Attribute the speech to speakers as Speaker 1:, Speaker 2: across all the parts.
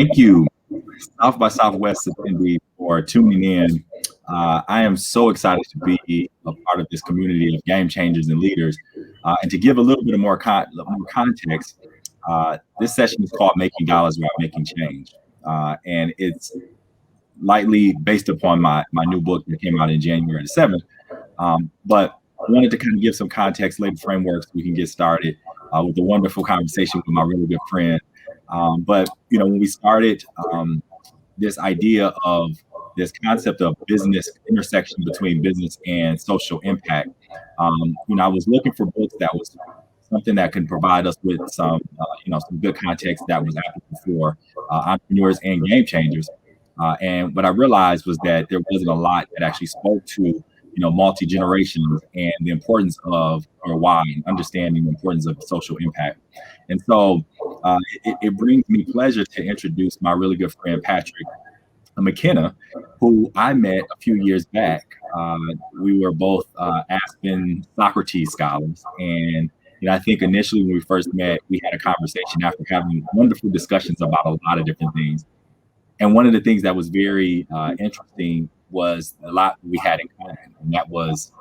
Speaker 1: Thank you, South by Southwest attendee, for tuning in. I am so excited to be a part of this community of game changers and leaders. And to give a little bit of more context, this session is called Making Dollars While Making Change. And it's lightly based upon my new book that came out in January the 7th. But I wanted to kind of give some context, lay the framework so we can get started with a wonderful conversation with my really good friend. But when we started this idea of this concept of business intersection between business and social impact, I was looking for books that was something that can provide us with some good context that was applicable for entrepreneurs and game changers. And what I realized was that there wasn't a lot that actually spoke to multi-generations and the importance of your why and understanding the importance of social impact. And so it brings me pleasure to introduce my really good friend, Patrick McKenna, who I met a few years back. We were both Aspen Socrates scholars. And I think initially when we first met, we had a conversation after having wonderful discussions about a lot of different things. And one of the things that was very interesting was a lot we had in common, and that was,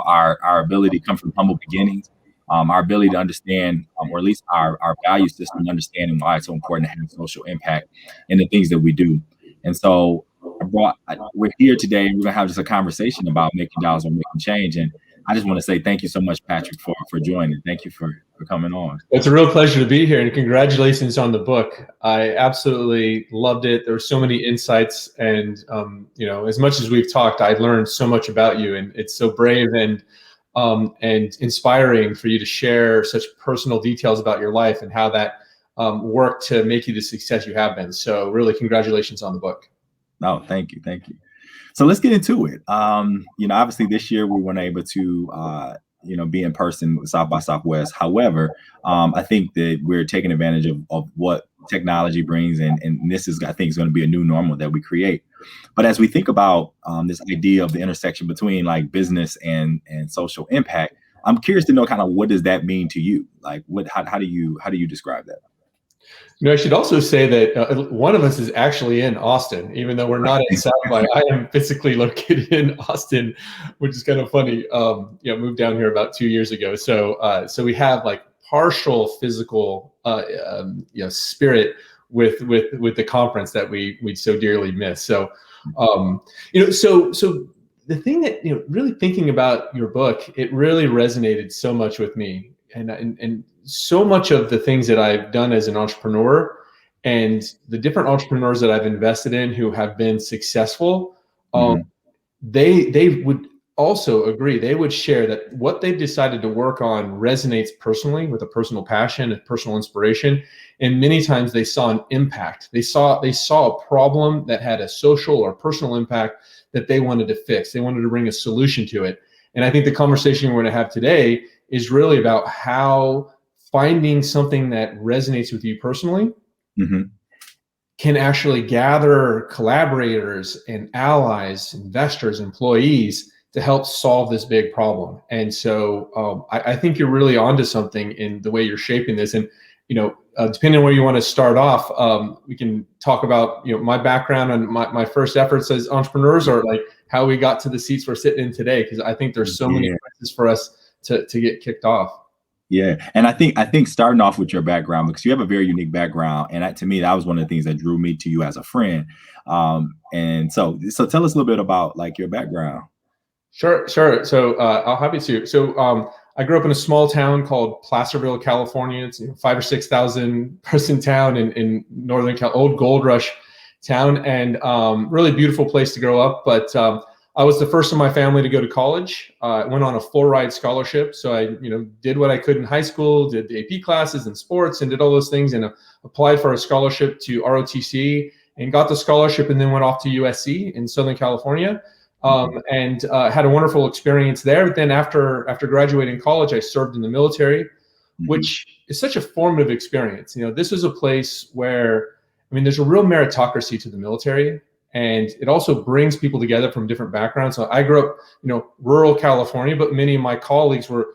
Speaker 1: our ability to come from humble beginnings, our ability to understand, or at least our value system, understanding why it's so important to have social impact in the things that we do. And so we're here today, and we're gonna have just a conversation about making dollars and making change. And I just want to say thank you so much, Patrick, for joining. Thank you for coming on.
Speaker 2: It's a real pleasure to be here, and congratulations on the book. I absolutely loved it. There were so many insights, and as much as we've talked, I learned so much about you, and it's so brave and inspiring for you to share such personal details about your life and how that worked to make you the success you have been. So really, congratulations on the book.
Speaker 1: Oh, thank you. So let's get into it. Obviously this year we weren't able to, be in person with South by Southwest. However, I think that we're taking advantage of what technology brings, and this is, I think, is going to be a new normal that we create. But as we think about this idea of the intersection between like business and social impact, I'm curious to know kind of what does that mean to you? Like, how do you describe that?
Speaker 2: I should also say that one of us is actually in Austin, even though we're not in South by. I am physically located in Austin, which is kind of funny. Moved down here about 2 years ago. So we have like partial physical spirit with the conference that we so dearly miss. So so the thing that really thinking about your book, it really resonated so much with me, and so much of the things that I've done as an entrepreneur and the different entrepreneurs that I've invested in who have been successful, they would also agree. They would share that what they've decided to work on resonates personally with a personal passion and personal inspiration. And many times they saw an impact. They saw a problem that had a social or personal impact that they wanted to fix. They wanted to bring a solution to it. And I think the conversation we're going to have today is really about how finding something that resonates with you personally can actually gather collaborators and allies, investors, employees to help solve this big problem. And so I think you're really onto something in the way you're shaping this. And depending on where you want to start off, we can talk about my background and my first efforts as entrepreneurs, or like how we got to the seats we're sitting in today, because I think there's so many places for us to get kicked off.
Speaker 1: Yeah. And I think starting off with your background, because you have a very unique background. And to me, that was one of the things that drew me to you as a friend. And so tell us a little bit about like your background.
Speaker 2: Sure. So I'll happy to. So I grew up in a small town called Placerville, California. It's 5,000 or 6,000 person town in Northern Cal, old gold rush town, and really beautiful place to grow up. But I was the first in my family to go to college. I went on a full ride scholarship. So I, did what I could in high school, did the AP classes and sports and did all those things, and applied for a scholarship to ROTC and got the scholarship, and then went off to USC in Southern California. And had a wonderful experience there. But then after graduating college, I served in the military, which is such a formative experience. This is a place where, there's a real meritocracy to the military. And it also brings people together from different backgrounds. So I grew up, rural California, but many of my colleagues were,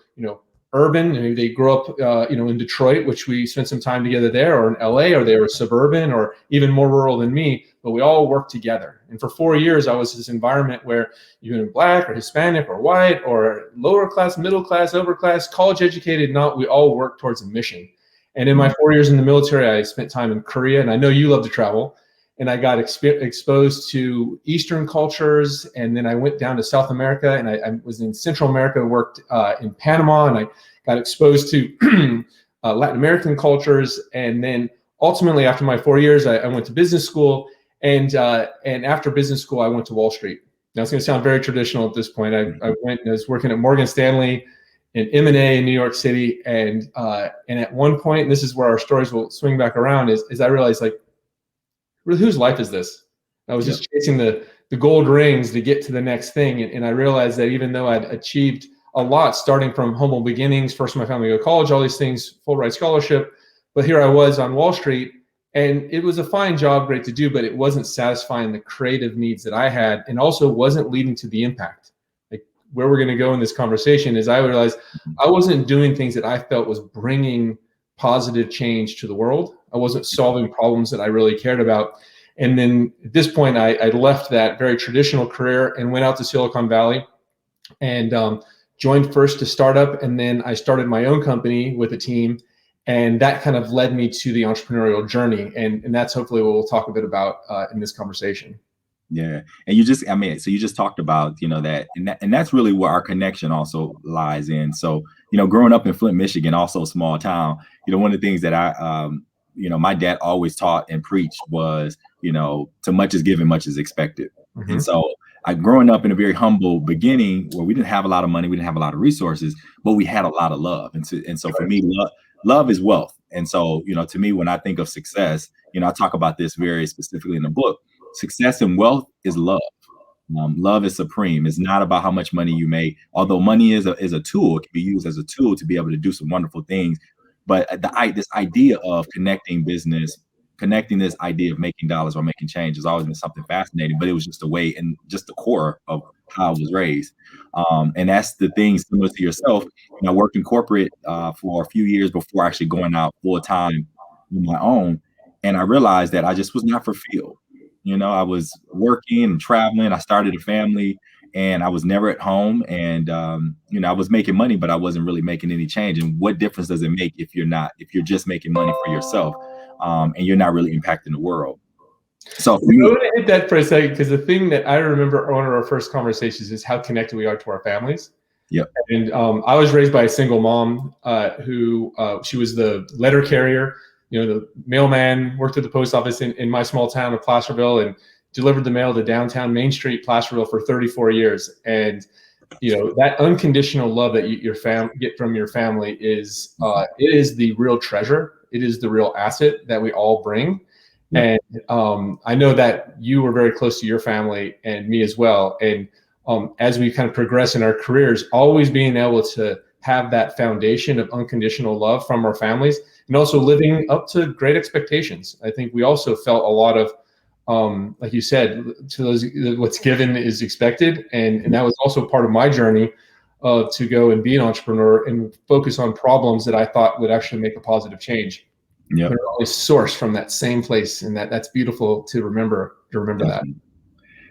Speaker 2: urban, maybe they grew up, in Detroit, which we spent some time together there, or in LA, or they were suburban, or even more rural than me, but we all worked together. And for 4 years, I was in this environment where you're Black or Hispanic or white or lower class, middle class, upper class, college educated, not, we all worked towards a mission. And in my 4 years in the military, I spent time in Korea, and I know you love to travel. And I got exposed to Eastern cultures, and then I went down to South America, and I was in Central America, worked in Panama, and I got exposed to Latin American cultures. And then ultimately, after my 4 years, I went to business school, and after business school, I went to Wall Street. Now, it's going to sound very traditional at this point. I went and I was working at Morgan Stanley in M&A in New York City, and at one point, and this is where our stories will swing back around, is I realized, like, really, whose life is this? I was just chasing the gold rings to get to the next thing. And I realized that even though I'd achieved a lot, starting from humble beginnings, first my family to go to college, all these things, full ride scholarship, but here I was on Wall Street, and it was a fine job, great to do, but it wasn't satisfying the creative needs that I had, and also wasn't leading to the impact. Like, where we're going to go in this conversation is I realized I wasn't doing things that I felt was bringing positive change to the world. I wasn't solving problems that I really cared about. And then at this point, I left that very traditional career and went out to Silicon Valley and joined first a startup. And then I started my own company with a team. And that kind of led me to the entrepreneurial journey. And that's hopefully what we'll talk a bit about in this conversation.
Speaker 1: Yeah. And you just, so you just talked about, and that's really where our connection also lies in. So, growing up in Flint, Michigan, also a small town, one of the things that my dad always taught and preached was, to much is given, much is expected. Mm-hmm. And so growing up in a very humble beginning where we didn't have a lot of money, we didn't have a lot of resources, but we had a lot of love. And so for me, love is wealth. And so, to me, when I think of success, I talk about this very specifically in the book. Success and wealth is love. Love is supreme. It's not about how much money you make, although money is a tool. It can be used as a tool to be able to do some wonderful things. But this idea of connecting business, connecting this idea of making dollars or making change has always been something fascinating, but it was just a way and just the core of how I was raised. And that's the thing similar to yourself. I worked in corporate for a few years before actually going out full time on my own. And I realized that I just was not fulfilled. I was working and traveling. I started a family and I was never at home. And, I was making money, but I wasn't really making any change. And what difference does it make if you're just making money for yourself and you're not really impacting the world? So for me,
Speaker 2: I want to hit that for a second, because the thing that I remember one of our first conversations is how connected we are to our families.
Speaker 1: Yeah.
Speaker 2: And I was raised by a single mom who she was the letter carrier. The mailman, worked at the post office in my small town of Placerville and delivered the mail to downtown Main Street, Placerville, for 34 years. And, that unconditional love that you get from your family is it is the real treasure. It is the real asset that we all bring. Yeah. And I know that you were very close to your family and me as well. And as we kind of progress in our careers, always being able to have that foundation of unconditional love from our families, and also living up to great expectations. I think we also felt a lot of, like you said, to those, what's given is expected. And that was also part of my journey to go and be an entrepreneur and focus on problems that I thought would actually make a positive change.
Speaker 1: Yeah,
Speaker 2: they're always sourced from that same place. And that's beautiful to remember that.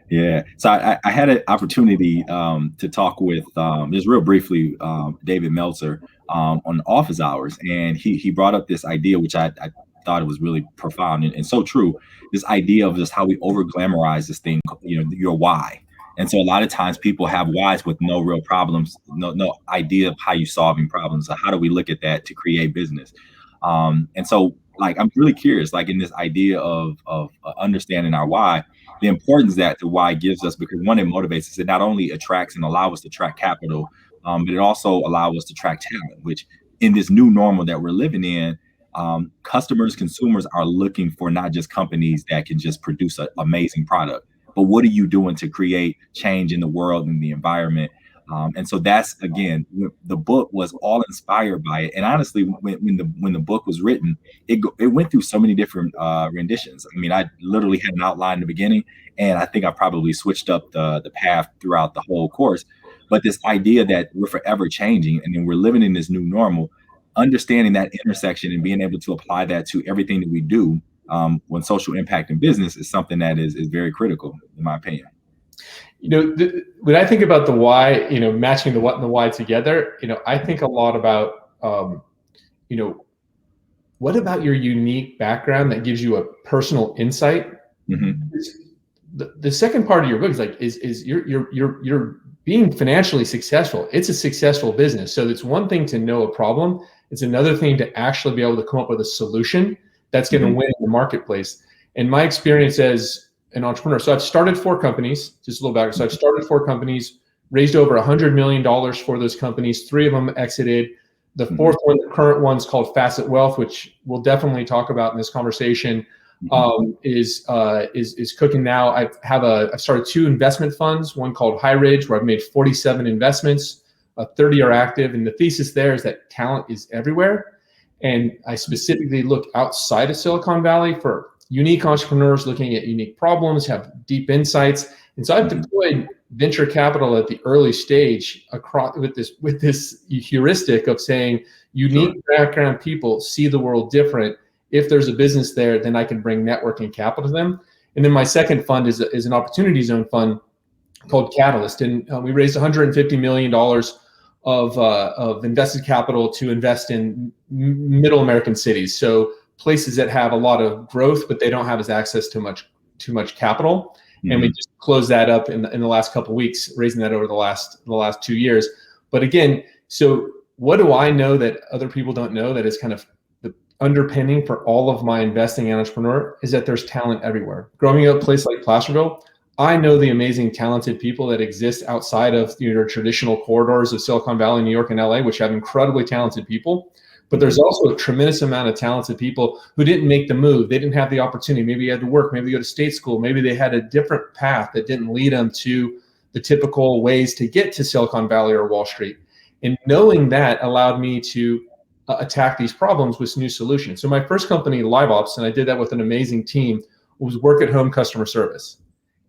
Speaker 1: Yeah. So I had an opportunity to talk with just real briefly David Meltzer on office hours, and he brought up this idea which I thought it was really profound and so true. This idea of just how we over glamorize this thing, your why. And so a lot of times people have whys with no real problems, no idea of how you solving problems. So how do we look at that to create business? And so I'm really curious, in this idea of understanding our why, the importance that the why gives us, because one, it motivates us. It not only attracts and allows us to attract capital, but it also allows us to attract talent, which in this new normal that we're living in, customers, consumers are looking for not just companies that can just produce an amazing product, but what are you doing to create change in the world and the environment? And so that's, again, the book was all inspired by it. And honestly, when the book was written, it went through so many different renditions. I mean, I literally had an outline in the beginning, and I think I probably switched up the path throughout the whole course. But this idea that we're forever changing and then we're living in this new normal, understanding that intersection and being able to apply that to everything that we do, when social impact in business is something that is very critical, in my opinion.
Speaker 2: When I think about the why, matching the what and the why together, I think a lot about, what about your unique background that gives you a personal insight?
Speaker 1: Mm-hmm.
Speaker 2: The second part of your book is you're being financially successful. It's a successful business. So it's one thing to know a problem. It's another thing to actually be able to come up with a solution that's going to win in the marketplace. And my experience as an entrepreneur, so I've started 4 companies, just a little back. So I've started 4 companies, raised over $100 million for those companies. 3 of them exited. The 4th one, the current one's called Facet Wealth, which we'll definitely talk about in this conversation, is cooking now. I've started 2 investment funds, one called High Ridge, where I've made 47 investments, 30 are active. And the thesis there is that talent is everywhere. And I specifically look outside of Silicon Valley for unique entrepreneurs looking at unique problems, have deep insights. And so I've deployed venture capital at the early stage across with this heuristic of saying unique background people see the world different. If there's a business there, then I can bring networking capital to them. And then my second fund is an opportunity zone fund called Catalyst. And we raised $150 million of invested capital to invest in middle American cities. So places that have a lot of growth, but they don't have access to much capital. Mm-hmm. And we just closed that up in the last couple of weeks, raising that over the last 2 years. But again, so what do I know that other people don't know that is kind of the underpinning for all of my investing in entrepreneur is that there's talent everywhere. Growing up in a place like Placerville, I know the amazing talented people that exist outside of your traditional corridors of Silicon Valley, New York, and LA, which have incredibly talented people. But there's also a tremendous amount of talented people who didn't make the move. They didn't have the opportunity. Maybe they had to work, maybe go to state school. Maybe they had a different path that didn't lead them to the typical ways to get to Silicon Valley or Wall Street. And knowing that allowed me to attack these problems with new solutions. So my first company, LiveOps, and I did that with an amazing team, was work at home customer service.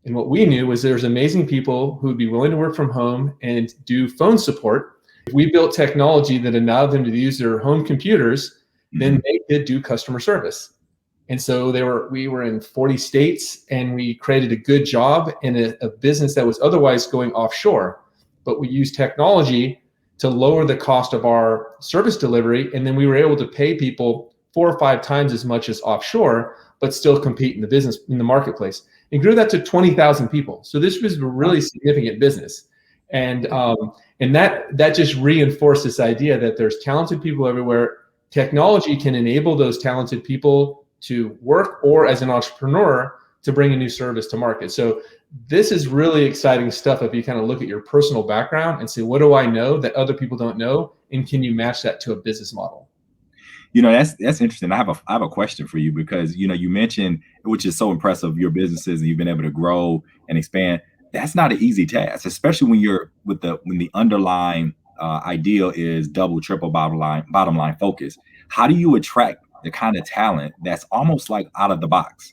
Speaker 2: And what we knew was there's amazing people who would be willing to work from home and do phone support. If we built technology that allowed them to use their home computers, then they could do customer service. And so we were in 40 states, and we created a good job in a business that was otherwise going offshore. But we used technology to lower the cost of our service delivery. And then we were able to pay people 4 or 5 times as much as offshore, but still compete in the marketplace. And grew that to 20,000 people. So this was a really significant business. And that just reinforced this idea that there's talented people everywhere. Technology can enable those talented people to work, or as an entrepreneur, to bring a new service to market. So this is really exciting stuff if you kind of look at your personal background and say, what do I know that other people don't know? And can you match that to a business model?
Speaker 1: That's interesting. I have a question for you, because you mentioned, which is so impressive, your businesses and you've been able to grow and expand. That's not an easy task, especially when you're when the underlying ideal is double, triple bottom line focus. How do you attract the kind of talent that's almost like out of the box?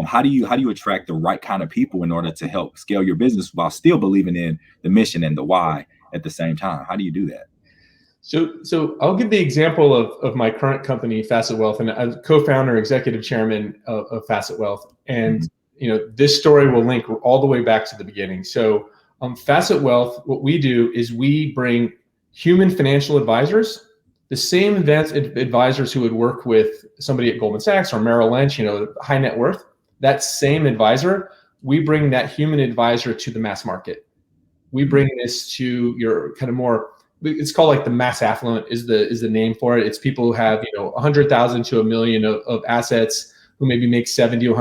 Speaker 1: How do you attract the right kind of people in order to help scale your business while still believing in the mission and the why at the same time? How do you do that?
Speaker 2: So I'll give the example of my current company, Facet Wealth, and I'm co-founder, executive chairman of Facet Wealth. And this story will link all the way back to the beginning. So Facet Wealth, what we do is we bring human financial advisors, the same advisors who would work with somebody at Goldman Sachs or Merrill Lynch, high net worth. That same advisor, we bring that human advisor to the mass market. We bring this to your kind of more, it's called like the mass affluent is the name for it. It's people who have 100,000 to $1 million of assets, who maybe make $70,000 to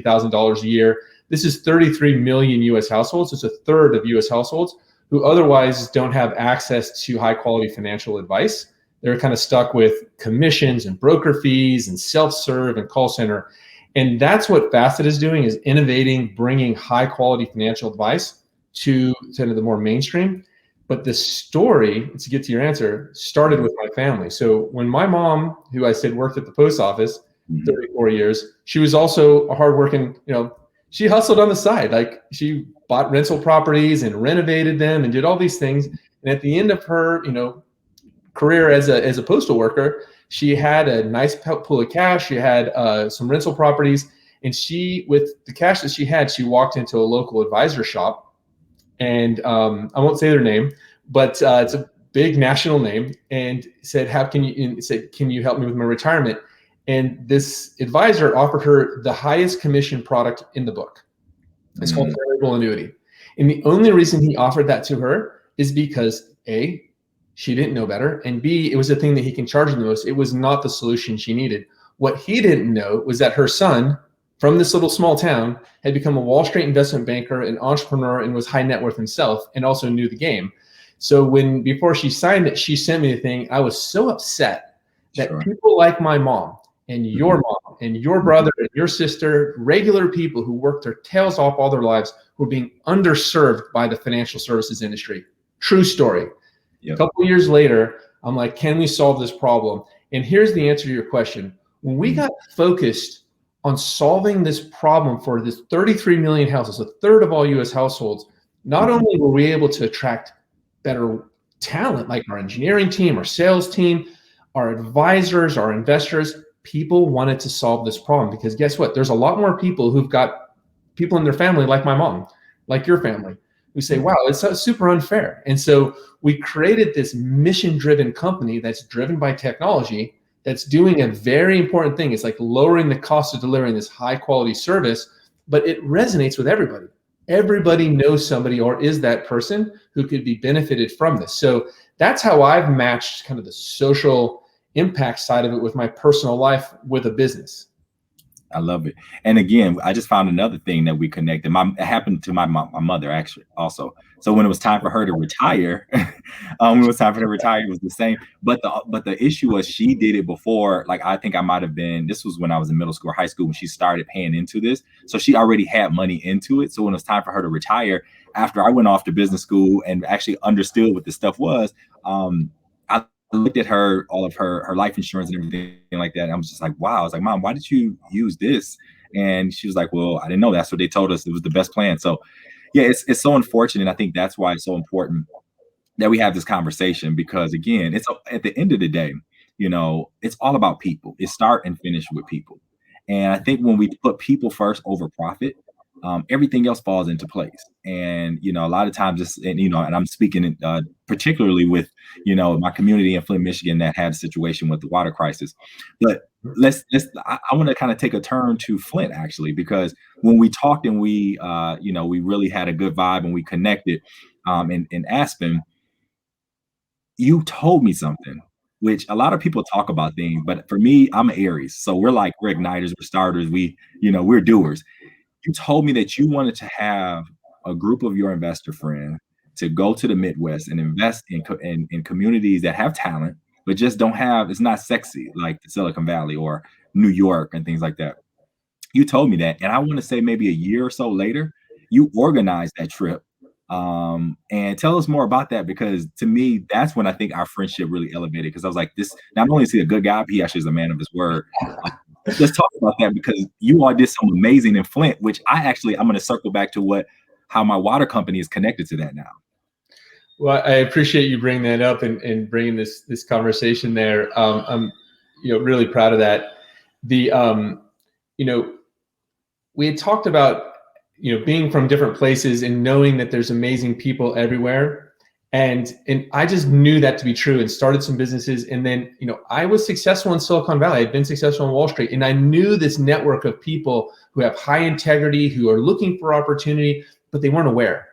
Speaker 2: $150,000 a year. This is 33 million U.S. households. It's a third of U.S. households who otherwise don't have access to high quality financial advice. They're kind of stuck with commissions and broker fees and self-serve and call center. And that's what Facet is doing, is innovating, bringing high quality financial advice to kind of the more mainstream. But the story, to get to your answer, started with my family. So when my mom, who I said worked at the post office 34 years, she was also a hardworking, she hustled on the side. Like she bought rental properties and renovated them and did all these things. And at the end of her, career as a postal worker, she had a nice pool of cash. She had some rental properties, and she, with the cash that she had, she walked into a local advisor shop, and I won't say their name, but it's a big national name, and said, can you help me with my retirement? And this advisor offered her the highest commission product in the book. It's called variable annuity. And the only reason he offered that to her is because A, she didn't know better, and B, it was the thing that he can charge the most. It was not the solution she needed. What he didn't know was that her son from this little small town had become a Wall Street investment banker, an entrepreneur, and was high net worth himself, and also knew the game. So before she signed it, she sent me the thing. I was so upset that people like my mom and your mom and your brother and your sister, regular people who worked their tails off all their lives, were being underserved by the financial services industry. True story. Yep. A couple of years later, I'm like, can we solve this problem? And here's the answer to your question. When we got focused on solving this problem for this 33 million houses, a third of all US households, not only were we able to attract better talent like our engineering team, our sales team, our advisors, our investors, people wanted to solve this problem, because guess what? There's a lot more people who've got people in their family like my mom, like your family, who say, wow, it's super unfair. And so we created this mission-driven company that's driven by technology, that's doing a very important thing. It's like lowering the cost of delivering this high-quality service, but it resonates with everybody. Everybody knows somebody or is that person who could be benefited from this. So that's how I've matched kind of the social impact side of it with my personal life with a business.
Speaker 1: I love it. And again, I just found another thing that we connected. It happened to my mother actually also. So when it was time for her to retire, it was the same. But the issue was she did it before. Like, I think I might have been, this was when I was in middle school or high school when she started paying into this. So she already had money into it. So when it was time for her to retire, after I went off to business school and actually understood what this stuff was, I looked at all of her life insurance and everything like that. And I was just like, wow. I was like, Mom, why did you use this? And she was like, well, I didn't know. That's what they told us. It was the best plan. So yeah, it's so unfortunate. I think that's why it's so important that we have this conversation, because again, it's at the end of the day, it's all about people. It start and finish with people. And I think when we put people first over profit, everything else falls into place. And, a lot of times and I'm speaking particularly with, my community in Flint, Michigan, that had a situation with the water crisis. But I want to kind of take a turn to Flint, actually, because when we talked and we really had a good vibe and we connected in Aspen, you told me something, which a lot of people talk about things, but for me, I'm an Aries. So we're igniters, we're starters, we're doers. You told me that you wanted to have a group of your investor friends to go to the Midwest and invest in communities that have talent, but just don't have, it's not sexy like the Silicon Valley or New York and things like that. You told me that. And I want to say maybe a year or so later, you organized that trip. And tell us more about that, because to me, that's when I think our friendship really elevated, because I was like, this, not only is he a good guy, but he actually is a man of his word. Let's talk about that, because you all did some amazing in Flint, which I'm going to circle back to how my water company is connected to that now.
Speaker 2: Well, I appreciate you bringing that up and bringing this conversation there. I'm, really proud of that. We had talked about, being from different places and knowing that there's amazing people everywhere. And I just knew that to be true and started some businesses. And then, I was successful in Silicon Valley. I'd been successful on Wall Street. And I knew this network of people who have high integrity, who are looking for opportunity, but they weren't aware.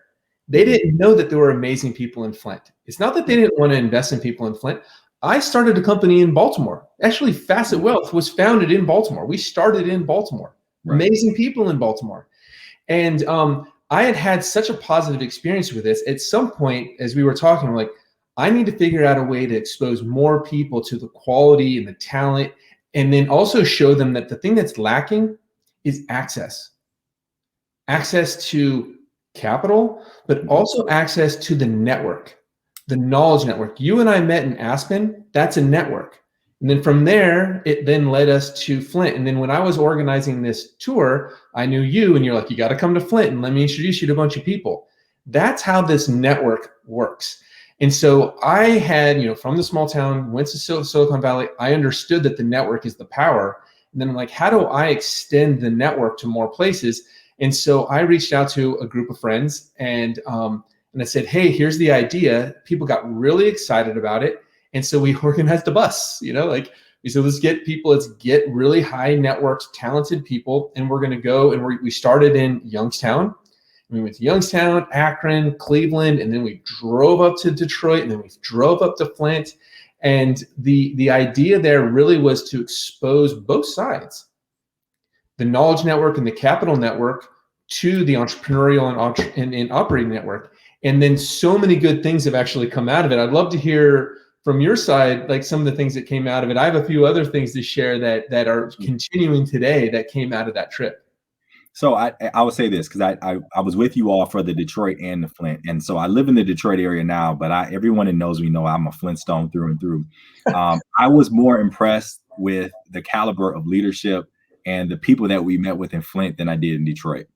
Speaker 2: They didn't know that there were amazing people in Flint. It's not that they didn't want to invest in people in Flint. I started a company in Baltimore. Actually, Facet Wealth was founded in Baltimore. We started in Baltimore. Right. Amazing people in Baltimore. And I had such a positive experience with this. At some point, as we were talking, we're like, I need to figure out a way to expose more people to the quality and the talent, and then also show them that the thing that's lacking is access. Access to capital, but also access to the network, the knowledge network. You and I met in Aspen. That's a network. And then from there, it then led us to Flint. And then when I was organizing this tour, I knew you, and you're like, you got to come to Flint and let me introduce you to a bunch of people. That's how this network works. And so I had, from the small town, went to Silicon Valley. I understood that the network is the power. And then I'm like, how do I extend the network to more places? And so I reached out to a group of friends and I said, hey, here's the idea. People got really excited about it. And so we organized a bus, we said, let's get really high networked, talented people. And we're going to go. And we started in Youngstown. We went to Youngstown, Akron, Cleveland, and then we drove up to Detroit, and then we drove up to Flint. And the idea there really was to expose both sides, the knowledge network and the capital network, to the entrepreneurial and operating network. And then so many good things have actually come out of it. I'd love to hear from your side, like some of the things that came out of it. I have a few other things to share that are continuing today that came out of that trip.
Speaker 1: So I would say this, because I was with you all for the Detroit and the Flint. And so I live in the Detroit area now, but everyone that knows me know I'm a Flintstone through and through. I was more impressed with the caliber of leadership and the people that we met with in Flint than I did in Detroit.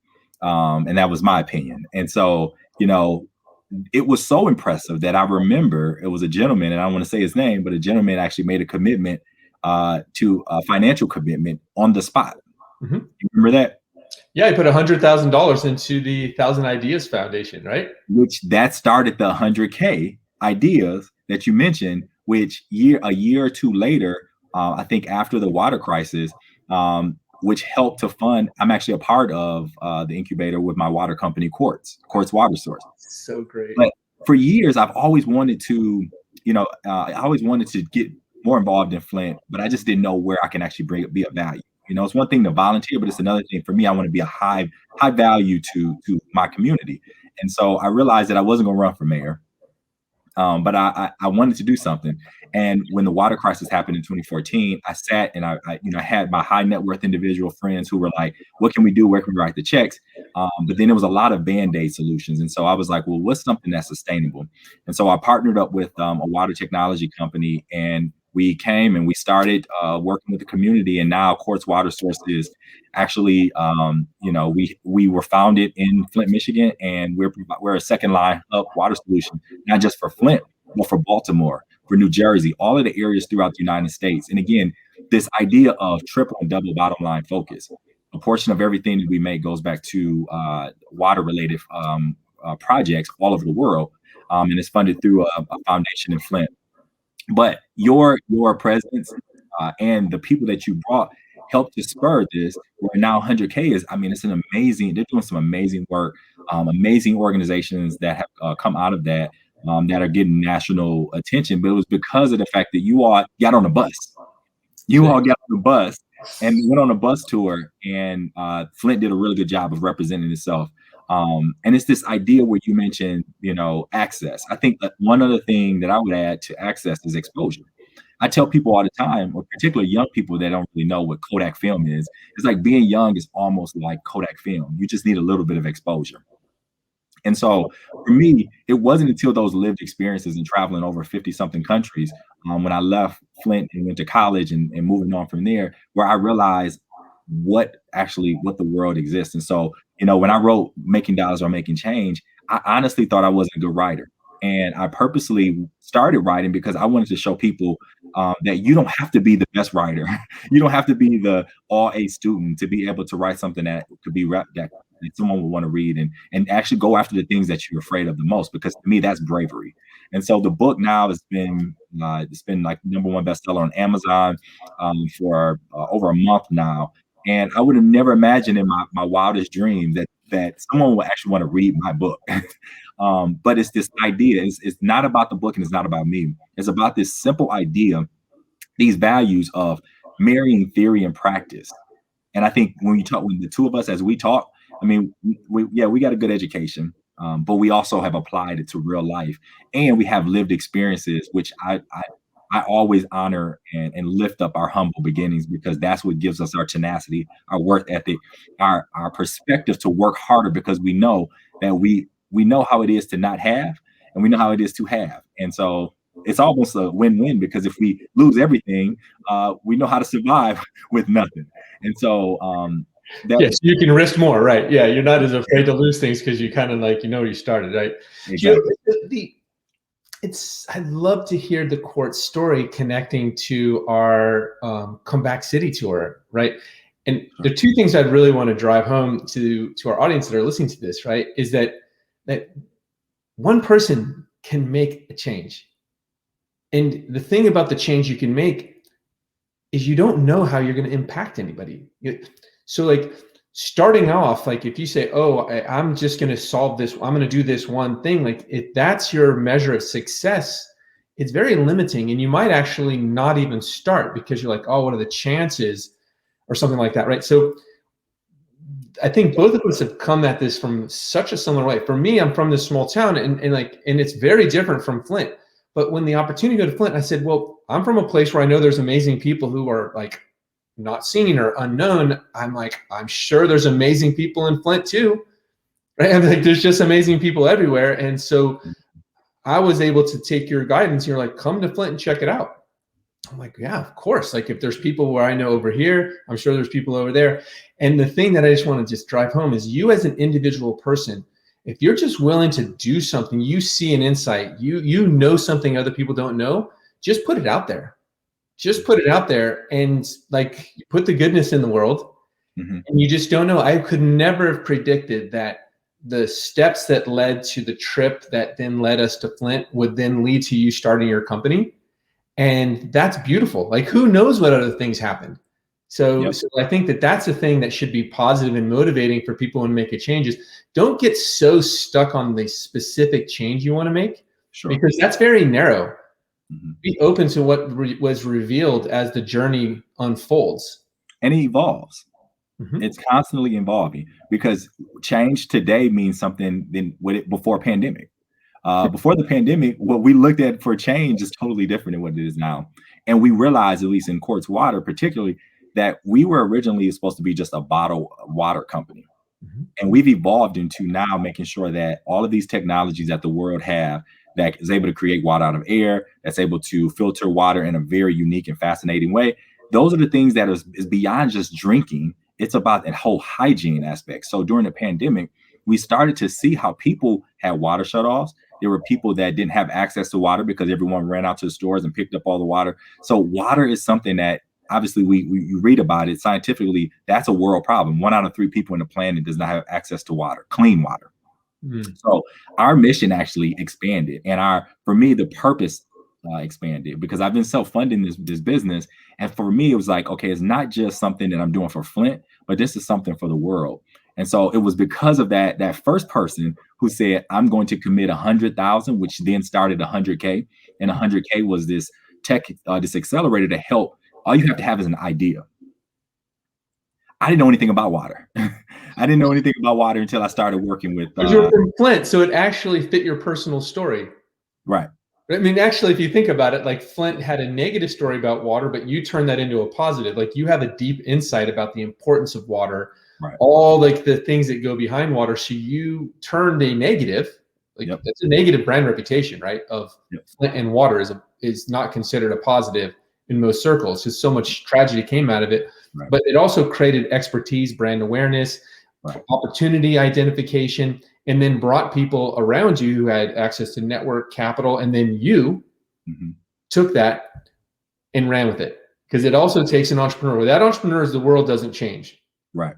Speaker 1: And that was my opinion. And so, it was so impressive that I remember it was a gentleman, and I don't want to say his name, but a gentleman actually made a commitment to a financial commitment on the spot. Mm-hmm. You remember that?
Speaker 2: Yeah, he put $100,000 into the 1,000 Ideas Foundation, right?
Speaker 1: Which that started the 100K ideas that you mentioned, which a year or two later, I think after the water crisis, which helped to fund. I'm actually a part of the incubator with my water company, Quarles Water Source.
Speaker 2: So great.
Speaker 1: But for years, I've always wanted to, I always wanted to get more involved in Flint, but I just didn't know where I can actually be of value. It's one thing to volunteer, but it's another thing for me. I want to be a high value to my community. And so I realized that I wasn't going to run for mayor. But I wanted to do something. And when the water crisis happened in 2014, I sat and I had my high net worth individual friends who were like, what can we do? Where can we write the checks? But then there was a lot of Band-Aid solutions. And so I was like, well, what's something that's sustainable? And so I partnered up with a water technology company, and we came and we started working with the community. And now Quarles Water Source is actually, we were founded in Flint, Michigan, and we're a second line hub water solution, not just for Flint, but for Baltimore, for New Jersey, all of the areas throughout the United States. And again, this idea of triple and double bottom line focus, a portion of everything that we make goes back to water related projects all over the world. And it's funded through a foundation in Flint. But your presence and the people that you brought helped to spur this. Where now 100K is, it's an amazing. They're doing some amazing work, amazing organizations that have come out of that that are getting national attention. But it was because of the fact that you all got on a bus. You all got on the bus and went on a bus tour, and Flint did a really good job of representing itself. And it's this idea where you mentioned, access. I think that one other thing that I would add to access is exposure. I tell people all the time, or particularly young people that don't really know what Kodak film is, it's like being young is almost like Kodak film. You just need a little bit of exposure. And so for me, it wasn't until those lived experiences and traveling over 50 something countries, when I left Flint and went to college and moving on from there, where I realized what the world exists. And so, when I wrote Making Dollars or Making Change, I honestly thought I wasn't a good writer. And I purposely started writing because I wanted to show people that you don't have to be the best writer. You don't have to be the all A student to be able to write something that could be that someone would want to read and actually go after the things that you're afraid of the most, because to me, that's bravery. And so the book now has been, it's been like #1 bestseller on Amazon for over a month now. And I would have never imagined in my wildest dreams that someone would actually want to read my book. But it's this idea. It's not about the book and it's not about me. It's about this simple idea, these values of marrying theory and practice. And I think when the two of us, as we talk, we got a good education, but we also have applied it to real life, and we have lived experiences, which I always honor and lift up our humble beginnings, because that's what gives us our tenacity, our work ethic, our perspective to work harder, because we know that we know how it is to not have, and we know how it is to have. And so it's almost a win-win, because if we lose everything, we know how to survive with nothing. And so
Speaker 2: yes, you can risk more, right? Yeah, you're not as afraid to lose things because you kind of like, you started, right?
Speaker 1: Exactly.
Speaker 2: I'd love to hear the Quartz story connecting to our Comeback City tour, right? And the two things I'd really want to drive home to our audience that are listening to this, right, is that one person can make a change. And the thing about the change you can make is you don't know how you're going to impact anybody. So like starting off, like if you say, oh, I'm just going to solve this, I'm going to do this one thing, like if that's your measure of success, it's very limiting, and you might actually not even start because you're like, oh, what are the chances or something like that, right? So I think both of us have come at this from such a similar way. For me, I'm from this small town, and it's very different from Flint. But when the opportunity to go to Flint, I said, well, I'm from a place where I know there's amazing people who are like not seen or unknown. I'm like, I'm sure there's amazing people in Flint too, right? I'm like, there's just amazing people everywhere. And so I was able to take your guidance. You're like, come to Flint and check it out. I'm like, yeah, of course. Like if there's people where I know over here, I'm sure there's people over there. And the thing that I just want to just drive home is you as an individual person, if you're just willing to do something, you see an insight, you know something other people don't know, just put it out there. Just put it out there and like put the goodness in the world. Mm-hmm. And you just don't know. I could never have predicted that the steps that led to the trip that then led us to Flint would then lead to you starting your company. And that's beautiful. Like who knows what other things happened. So I think that's the thing that should be positive and motivating for people when making changes. Don't get so stuck on the specific change you want to make, because that's very narrow. Mm-hmm. Be open to what was revealed as the journey unfolds.
Speaker 1: And it evolves. Mm-hmm. It's constantly evolving, because change today means something than before pandemic. Before the pandemic, what we looked at for change is totally different than what it is now. And we realized, at least in Quartz Water particularly, that we were originally supposed to be just a bottled water company. Mm-hmm. And we've evolved into now making sure that all of these technologies that the world have that is able to create water out of air, that's able to filter water in a very unique and fascinating way, those are the things that is beyond just drinking. It's about that whole hygiene aspect. So during the pandemic, we started to see how people had water shutoffs. There were people that didn't have access to water because everyone ran out to the stores and picked up all the water. So water is something that obviously we read about it scientifically. That's a world problem. 1 out of 3 people on the planet does not have access to water, clean water. Mm. So our mission actually expanded, and for me, the purpose expanded, because I've been self-funding this business. And for me, it was like, okay, it's not just something that I'm doing for Flint, but this is something for the world. And so it was because of that first person who said, I'm going to commit 100,000, which then started 100K. And 100K was this this accelerator to help. All you have to have is an idea. I didn't know anything about water. I didn't know anything about water until I started working with.
Speaker 2: You're from Flint, so it actually fit your personal story.
Speaker 1: Right.
Speaker 2: I mean, actually, if you think about it, like Flint had a negative story about water, but you turned that into a positive. Like you have a deep insight about the importance of water, right, all like the things that go behind water. So you turned a negative, like that's a negative brand reputation, right? Of Flint and water is not considered a positive in most circles, because so much tragedy came out of it. Right. But it also created expertise, brand awareness, right, opportunity identification, and then brought people around you who had access to network capital. And then you took that and ran with it, because it also takes an entrepreneur. Without entrepreneurs, the world doesn't change.
Speaker 1: Right.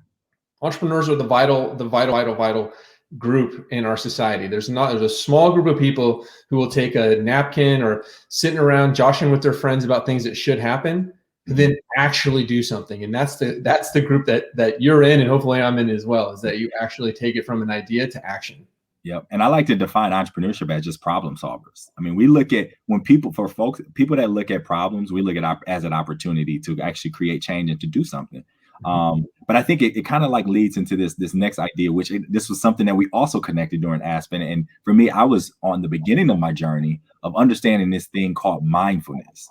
Speaker 2: Entrepreneurs are the vital group in our society. There's a small group of people who will take a napkin or sitting around joshing with their friends about things that should happen, and then actually do something. And that's the group that you're in, and hopefully I'm in as well, is that you actually take it from an idea to action.
Speaker 1: Yep. And I like to define entrepreneurship as just problem solvers. I mean, we look at people that look at problems, we look at as an opportunity to actually create change and to do something. But I think it kind of like leads into this next idea, which this was something that we also connected during Aspen. And for me, I was on the beginning of my journey of understanding this thing called mindfulness.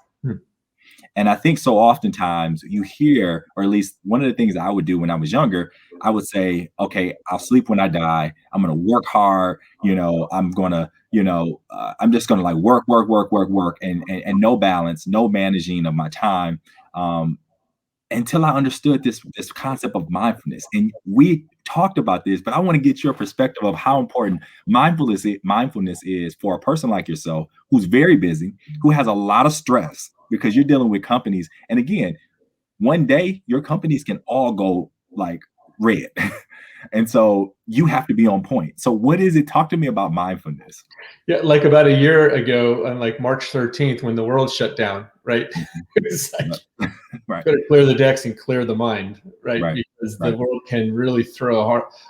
Speaker 1: And I think so oftentimes you hear, or at least one of the things that I would do when I was younger, I would say, okay, I'll sleep when I die. I'm going to work hard. I'm going to, I'm just going to like work, and no balance, no managing of my time. Until I understood this concept of mindfulness. And we talked about this, but I want to get your perspective of how important mindfulness is for a person like yourself, who's very busy, who has a lot of stress because you're dealing with companies. And again, one day your companies can all go like red. And so you have to be on point. So what is it? Talk to me about mindfulness.
Speaker 2: Yeah, like about a year ago on like March 13th, when the world shut down, right? It's like,
Speaker 1: right.
Speaker 2: better clear the decks and clear the mind, right? Because the world can really throw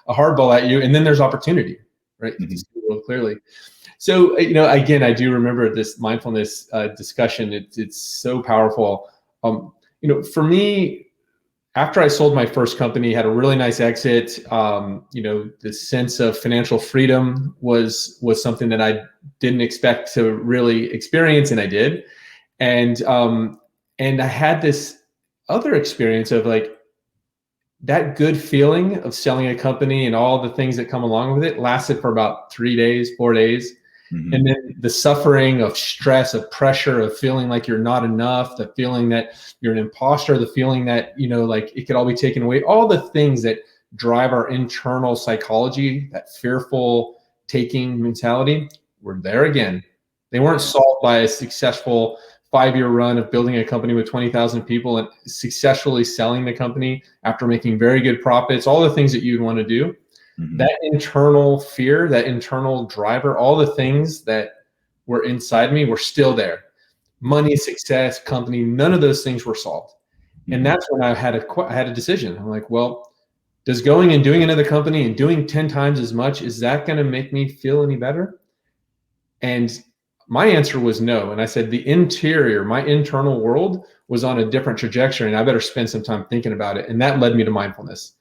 Speaker 2: a hardball at you, and then there's opportunity, right? To see the world clearly. So, again, I do remember this mindfulness discussion. It's so powerful. For me, after I sold my first company, had a really nice exit. The sense of financial freedom was something that I didn't expect to really experience, and I did. And I had this other experience of like that good feeling of selling a company and all the things that come along with it lasted for about 3 days, 4 days. Mm-hmm. And then the suffering of stress, of pressure, of feeling like you're not enough, the feeling that you're an imposter, the feeling that, like it could all be taken away, all the things that drive our internal psychology, that fearful taking mentality, were there again. They weren't solved by a successful 5-year run of building a company with 20,000 people and successfully selling the company after making very good profits, all the things that you'd want to do. Mm-hmm. That internal fear, that internal driver, all the things that were inside me were still there. Money, success, company, none of those things were solved. Mm-hmm. And that's when I had a decision. I'm like, well, does going and doing another company and doing 10 times as much, is that going to make me feel any better? And my answer was no. And I said, my internal world was on a different trajectory, and I better spend some time thinking about it. And that led me to mindfulness.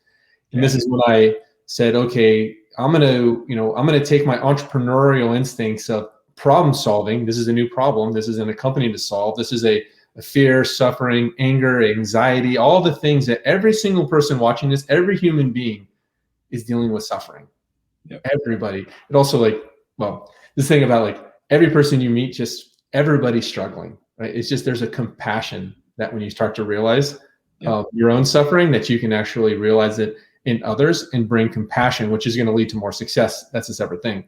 Speaker 2: And this is when I said, okay, I'm going to take my entrepreneurial instincts of problem solving. This is a new problem. This isn't a company to solve. This is a fear, suffering, anger, anxiety, all the things that every single person watching this, every human being is dealing with suffering. Yep. Everybody. It also this thing about like every person you meet, just everybody's struggling, right? It's just, there's a compassion that when you start to realize your own suffering, that you can actually realize it in others and bring compassion, which is going to lead to more success. That's a separate thing.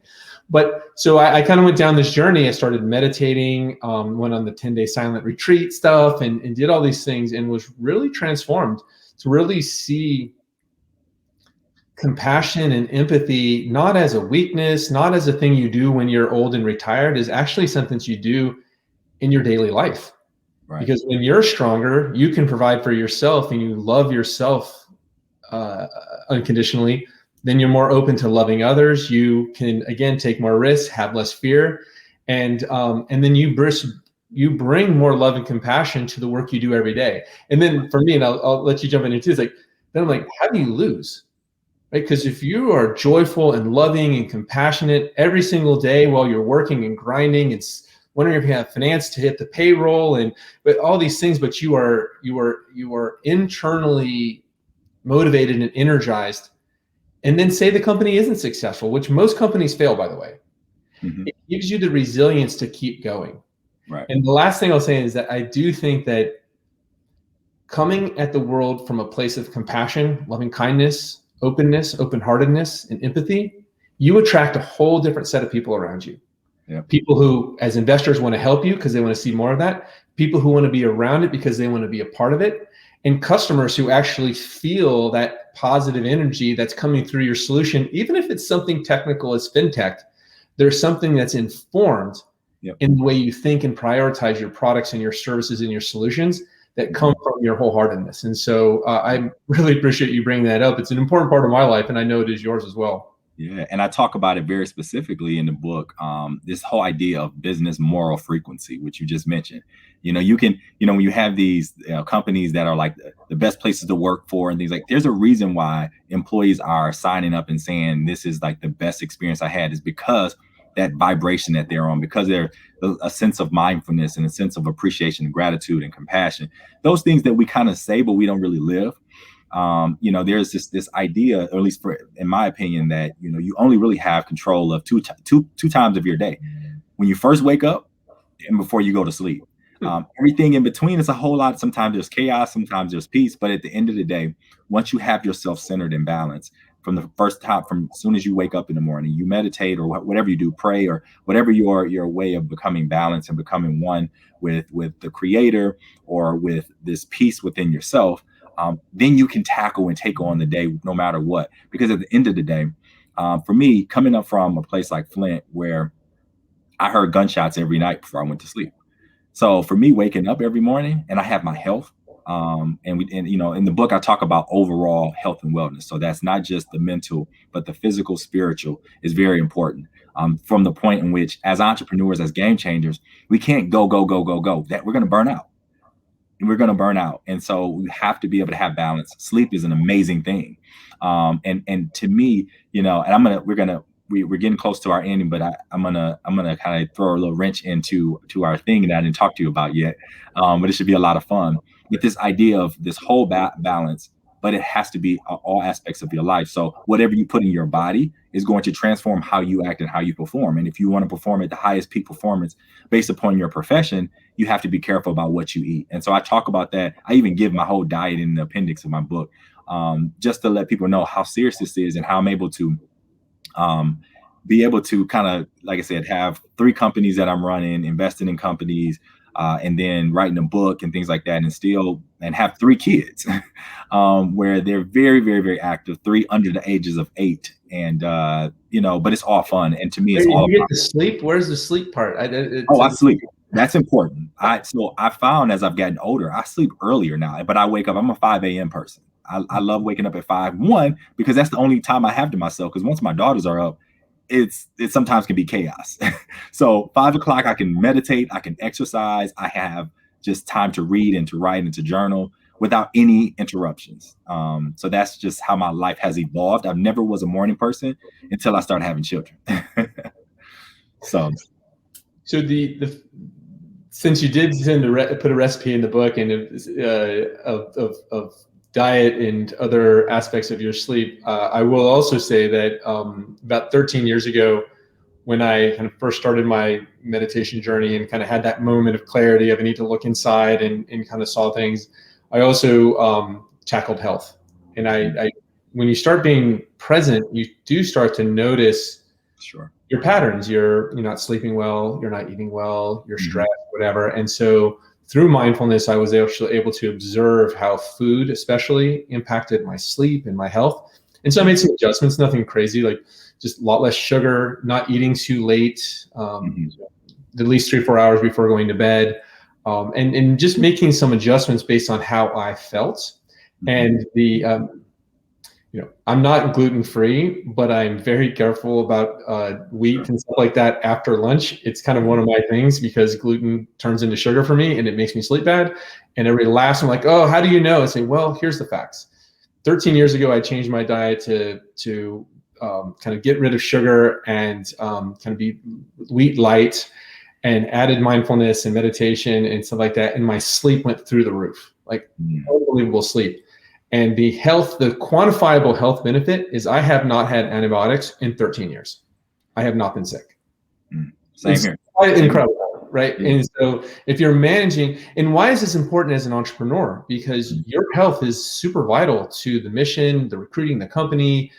Speaker 2: But so I kind of went down this journey. I started meditating, went on the 10-day silent retreat stuff and did all these things, and was really transformed to really see compassion and empathy, not as a weakness, not as a thing you do when you're old and retired, is actually something you do in your daily life. Right. Because when you're stronger, you can provide for yourself and you love yourself unconditionally, then you're more open to loving others. You can, again, take more risks, have less fear, and then you bring more love and compassion to the work you do every day. And then for me, and I'll let you jump in here too, it's like, then I'm like, how do you lose? Right? Because if you are joyful and loving and compassionate every single day while you're working and grinding and wondering if you have finance to hit the payroll but all these things, but you are internally motivated and energized, and then say the company isn't successful, which most companies fail, by the way. Mm-hmm. It gives you the resilience to keep going. Right. And the last thing I'll say is that I do think that coming at the world from a place of compassion, loving kindness, openness, open-heartedness, and empathy, you attract a whole different set of people around you. Yep. People who, as investors, want to help you because they want to see more of that. People who want to be around it because they want to be a part of it. And customers who actually feel that positive energy that's coming through your solution, even if it's something technical as fintech, there's something that's informed in the way you think and prioritize your products and your services and your solutions that come from your wholeheartedness. And so I really appreciate you bringing that up. It's an important part of my life, and I know it is yours as well.
Speaker 1: Yeah, and I talk about it very specifically in the book. This whole idea of business moral frequency, which you just mentioned. You can, when you have these companies that are like the best places to work for and things like, there's a reason why employees are signing up and saying this is like the best experience I had, is because that vibration that they're on, because they're a sense of mindfulness and a sense of appreciation and gratitude and compassion. Those things that we kind of say, but we don't really live. There's this idea, or at least in my opinion, that, you only really have control of two times of your day: when you first wake up and before you go to sleep. Everything in between is a whole lot. Sometimes there's chaos, sometimes there's peace. But at the end of the day, once you have yourself centered and balanced, from the first time, from as soon as you wake up in the morning, you meditate or whatever you do, pray, or whatever your way of becoming balanced and becoming one with the creator, or with this peace within yourself, then you can tackle and take on the day no matter what. Because at the end of the day, for me, coming up from a place like Flint, where I heard gunshots every night before I went to sleep. So for me, waking up every morning and I have my health, and in the book, I talk about overall health and wellness. So that's not just the mental, but the physical, spiritual is very important. From the point in which, as entrepreneurs, as game changers, we can't go. That we're going to burn out. And we're going to burn out. And so we have to be able to have balance. Sleep is an amazing thing. And to me, and we're getting close to our ending, but I'm gonna kind of throw a little wrench into our thing that I didn't talk to you about yet. But it should be a lot of fun with this idea of this whole balance, but it has to be all aspects of your life. So whatever you put in your body is going to transform how you act and how you perform. And if you want to perform at the highest peak performance based upon your profession, you have to be careful about what you eat. And so I talk about that. I even give my whole diet in the appendix of my book, just to let people know how serious this is and how I'm able to be able to kind of, like I said, have 3 companies that I'm running, investing in companies, and then writing a book and things like that, and have 3 kids, where they're very, very, very active, 3 under the ages of 8. And, but it's all fun. And to me, it's all
Speaker 2: you get to sleep. Where's the sleep part?
Speaker 1: I sleep. That's important. I found as I've gotten older, I sleep earlier now, but I wake up, I'm a 5 a.m. person. I love waking up at 5, because that's the only time I have to myself. Because once my daughters are up, it sometimes can be chaos. So 5 o'clock, I can meditate, I can exercise, I have just time to read and to write and to journal without any interruptions. So that's just how my life has evolved. I never was a morning person until I started having children. So
Speaker 2: the since you did put a recipe in the book and of diet and other aspects of your sleep, I will also say that about 13 years ago, when I kind of first started my meditation journey and kind of had that moment of clarity of I need to look inside and kind of saw things, I also tackled health. And I when you start being present, you do start to notice your patterns. You're not sleeping well, you're not eating well, you're stressed, whatever. And so through mindfulness, I was actually able to observe how food especially impacted my sleep and my health. And so I made some adjustments, nothing crazy, like just a lot less sugar, not eating too late, at least 3-4 hours before going to bed, and just making some adjustments based on how I felt. And I'm not gluten-free, but I'm very careful about wheat and stuff like that after lunch. It's kind of one of my things because gluten turns into sugar for me and it makes me sleep bad. And everybody laughs. I'm like, oh, how do you know? I say, well, here's the facts. 13 years ago, I changed my diet to kind of get rid of sugar and kind of be wheat light, and added mindfulness and meditation and stuff like that. And my sleep went through the roof, like unbelievable sleep. And the quantifiable health benefit is I have not had antibiotics in 13 years. I have not been sick.
Speaker 1: Same here.
Speaker 2: Quite incredible, right? Yeah. And so if you're managing, and why is this important as an entrepreneur? Because your health is super vital to the mission, the recruiting, the company,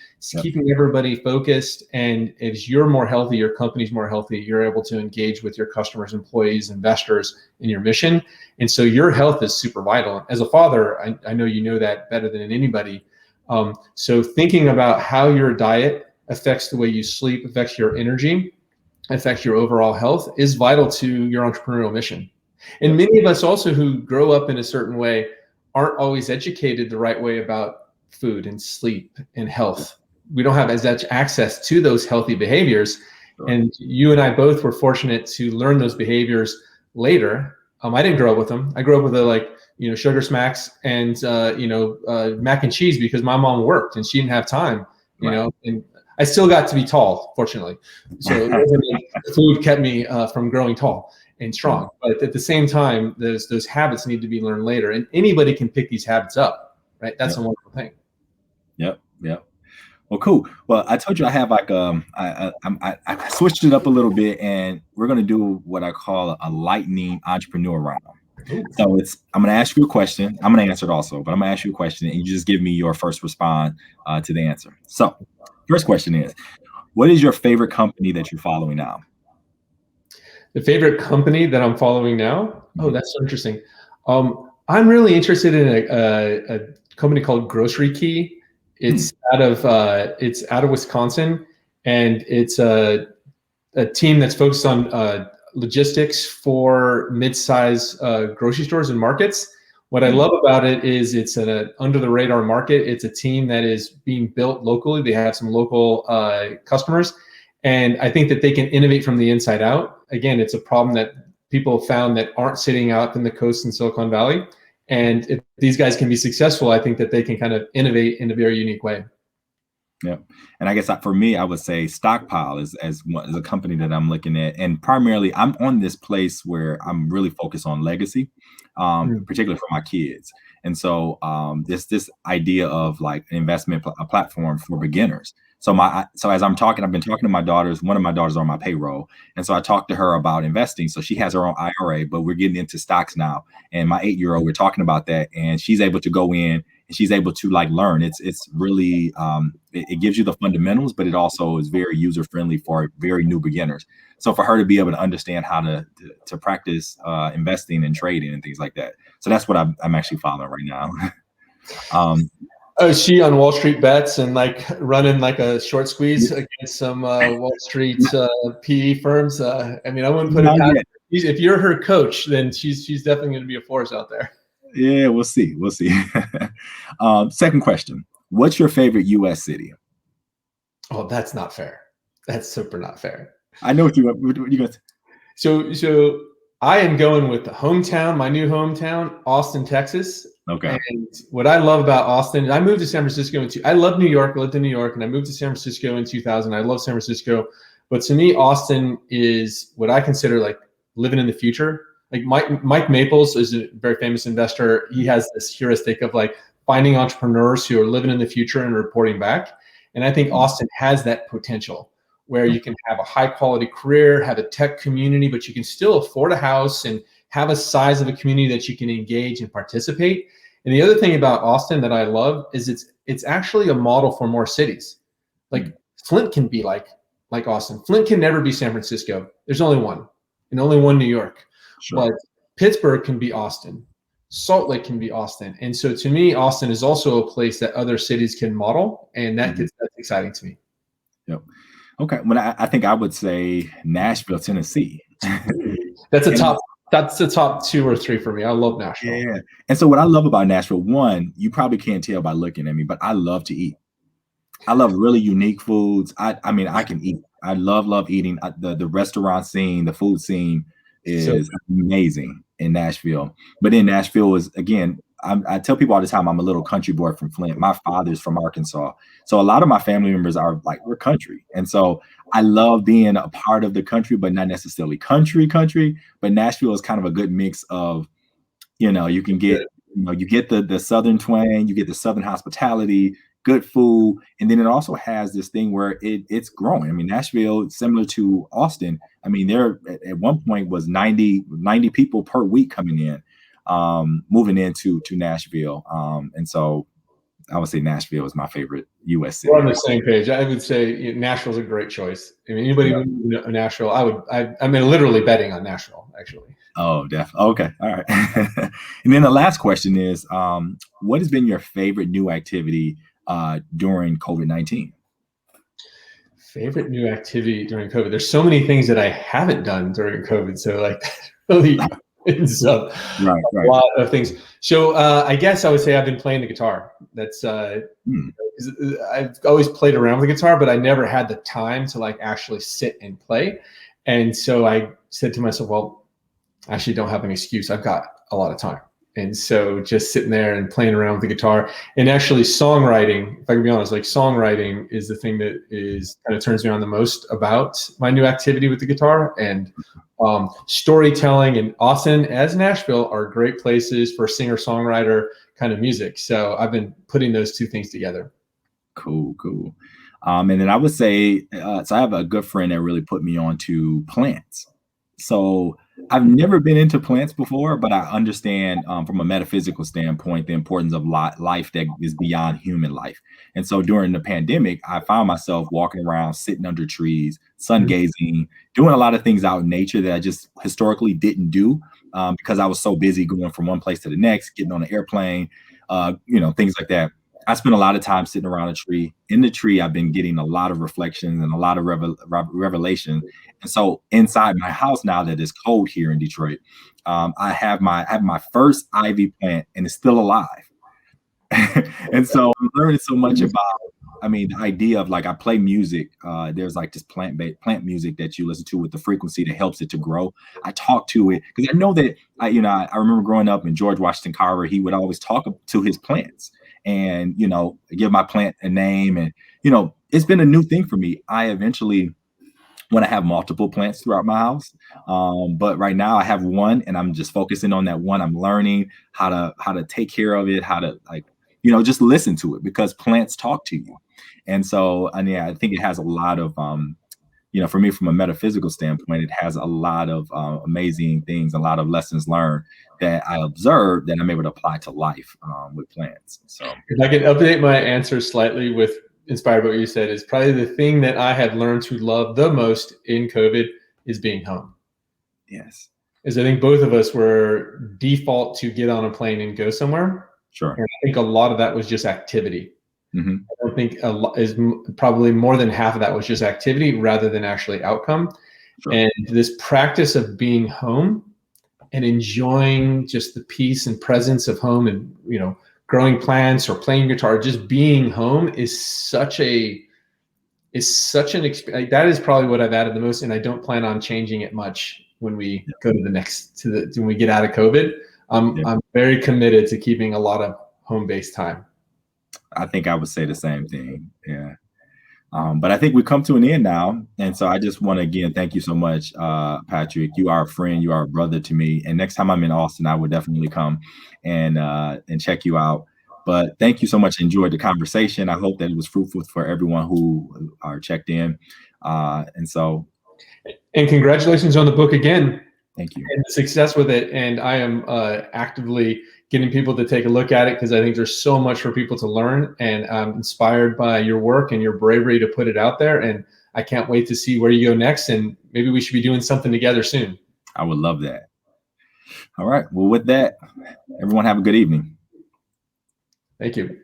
Speaker 2: keeping everybody focused. And as you're more healthy, your company's more healthy, you're able to engage with your customers, employees, investors in your mission. And so your health is super vital. As a father, I know you know that better than anybody. So thinking about how your diet affects the way you sleep, affects your energy, affects your overall health is vital to your entrepreneurial mission. And many of us also who grow up in a certain way aren't always educated the right way about food and sleep and health. We don't have as much access to those healthy behaviors. And you and I both were fortunate to learn those behaviors later. I didn't grow up with them. I grew up with sugar smacks and mac and cheese because my mom worked and she didn't have time, and I still got to be tall, fortunately. So food kept me from growing tall and strong. But at the same time, those habits need to be learned later, and anybody can pick these habits up, right? That's a wonderful thing.
Speaker 1: Yep. Well, cool. Well, I told you I have like I switched it up a little bit, and we're gonna do what I call a lightning entrepreneur round. So I'm gonna ask you a question. I'm gonna answer it also, but I'm gonna ask you a question, and you just give me your first response to the answer. So, first question is, what is your favorite company that you're following now?
Speaker 2: The favorite company that I'm following now? Oh, that's so interesting. I'm really interested in a company called Grocery Key. It's out of Wisconsin, and it's a team that's focused on logistics for mid-size grocery stores and markets. What I love about it is it's an under the radar market. It's a team that is being built locally. They have some local customers, and I think that they can innovate from the inside out. Again, it's a problem that people have found that aren't sitting out in the coast in Silicon Valley. And if these guys can be successful, I think that they can kind of innovate in a very unique way.
Speaker 1: Yeah. And I guess for me, I would say Stockpile is a company that I'm looking at. And primarily, I'm on this place where I'm really focused on legacy, particularly for my kids. And so this idea of like an investment a platform for beginners. So as I'm talking, I've been talking to my daughters. One of my daughters on my payroll, and so I talked to her about investing. So she has her own IRA, but we're getting into stocks now. And my 8-year-old, we're talking about that, and she's able to go in and she's able to like learn. It's really it gives you the fundamentals, but it also is very user friendly for very new beginners. So for her to be able to understand how to practice investing and trading and things like that. So that's what I'm actually following right now.
Speaker 2: Is she on Wall Street bets and like running like a short squeeze against some Wall Street PE firms? I mean, I wouldn't put it past her. If you're her coach, then she's definitely going to be a force out there.
Speaker 1: Yeah, we'll see. Second question: what's your favorite U.S. city?
Speaker 2: Oh, that's not fair. That's super not fair.
Speaker 1: I know what you got.
Speaker 2: So I am going with the hometown, my new hometown, Austin, Texas.
Speaker 1: Okay.
Speaker 2: And what I love about Austin, I moved to San Francisco I love New York, lived in New York, and I moved to San Francisco in 2000. I love San Francisco. But to me, Austin is what I consider like living in the future. Like Mike Maples is a very famous investor. He has this heuristic of like finding entrepreneurs who are living in the future and reporting back. And I think Austin has that potential where you can have a high quality career, have a tech community, but you can still afford a house and have a size of a community that you can engage and participate. And the other thing about Austin that I love is it's actually a model for more cities. Like Flint can be like Austin. Flint can never be San Francisco. There's only one, and only one New York. Sure. But Pittsburgh can be Austin. Salt Lake can be Austin. And so to me, Austin is also a place that other cities can model, and that's exciting to me.
Speaker 1: Yep. Okay. Well, I think I would say Nashville, Tennessee.
Speaker 2: That's the top 2 or 3 for me. I love Nashville.
Speaker 1: Yeah. And so what I love about Nashville, one, you probably can't tell by looking at me, but I love to eat. I love really unique foods. I mean, I can eat. I love eating. The restaurant scene, the food scene is amazing in Nashville. But in Nashville is, again, I tell people all the time, I'm a little country boy from Flint. My father's from Arkansas. So a lot of my family members are like, we're country. And so I love being a part of the country, but not necessarily country. But Nashville is kind of a good mix of, you can get, you get the Southern twang, you get the Southern hospitality, good food. And then it also has this thing where it's growing. I mean, Nashville, similar to Austin, I mean, there at one point was 90 people per week coming in, moving into Nashville. And so I would say Nashville is my favorite U.S. city.
Speaker 2: We're on the same page. I would say Nashville's a great choice. I mean, anybody who knows Nashville, I mean, literally betting on Nashville, actually.
Speaker 1: Oh, definitely. Okay. All right. And then the last question is, what has been your favorite new activity during COVID-19?
Speaker 2: Favorite new activity during COVID? There's so many things that I haven't done during COVID. So like really ends up a lot of things. So I guess I would say I've been playing the guitar. That's I've always played around with the guitar, but I never had the time to like actually sit and play. And so I said to myself, well, I actually don't have an excuse. I've got a lot of time. And so just sitting there and playing around with the guitar, and actually songwriting, if I can be honest, like songwriting is the thing that is kind of turns me on the most about my new activity with the guitar. And storytelling and Austin as Nashville are great places for singer-songwriter kind of music. So I've been putting those two things together.
Speaker 1: Cool, cool. And then I would say, so I have a good friend that really put me on to plants. So I've never been into plants before, but I understand from a metaphysical standpoint the importance of life that is beyond human life. And so during the pandemic, I found myself walking around, sitting under trees, sun gazing, doing a lot of things out in nature that I just historically didn't do because I was so busy going from one place to the next, getting on an airplane, things like that. I spent a lot of time sitting around a tree. In the tree, I've been getting a lot of reflections and a lot of revelation. And so inside my house now that it's cold here in Detroit, I have my first ivy plant and it's still alive. And so I'm learning so much about, the idea of like I play music. There's like this plant music that you listen to with the frequency that helps it to grow. I talk to it because I know that I remember growing up and George Washington Carver, he would always talk to his plants and give my plant a name. And it's been a new thing for me. I eventually want to have multiple plants throughout my house, but right now I have one and I'm just focusing on that one. I'm learning how to take care of it, how to just listen to it because plants talk to you. And so I think it has a lot of for me from a metaphysical standpoint, it has a lot of amazing things, a lot of lessons learned that I observed that I'm able to apply to life with plants. So
Speaker 2: if I can update my answer slightly with inspired by what you said, is probably the thing that I have learned to love the most in COVID is being home.
Speaker 1: Yes.
Speaker 2: Is I think both of us were default to get on a plane and go somewhere.
Speaker 1: Sure.
Speaker 2: And I think a lot of that was just activity.
Speaker 1: Mm-hmm.
Speaker 2: I don't think a lot is probably more than half of that was just activity rather than actually outcome. Sure. And this practice of being home and enjoying just the peace and presence of home and, growing plants or playing guitar, just being home is such an experience. That is probably what I've added the most. And I don't plan on changing it much when we go to when we get out of COVID. I'm very committed to keeping a lot of home-based time.
Speaker 1: I think I would say the same thing. Yeah. But I think we come to an end now. And so I just want to, again, thank you so much, Patrick. You are a friend. You are a brother to me. And next time I'm in Austin, I would definitely come and check you out. But thank you so much. I enjoyed the conversation. I hope that it was fruitful for everyone who are checked in. And congratulations on the book again. Thank you. And success with it. And I am actively getting people to take a look at it because I think there's so much for people to learn, and I'm inspired by your work and your bravery to put it out there. And I can't wait to see where you go next. And maybe we should be doing something together soon. I would love that. All right. Well, with that, everyone have a good evening. Thank you.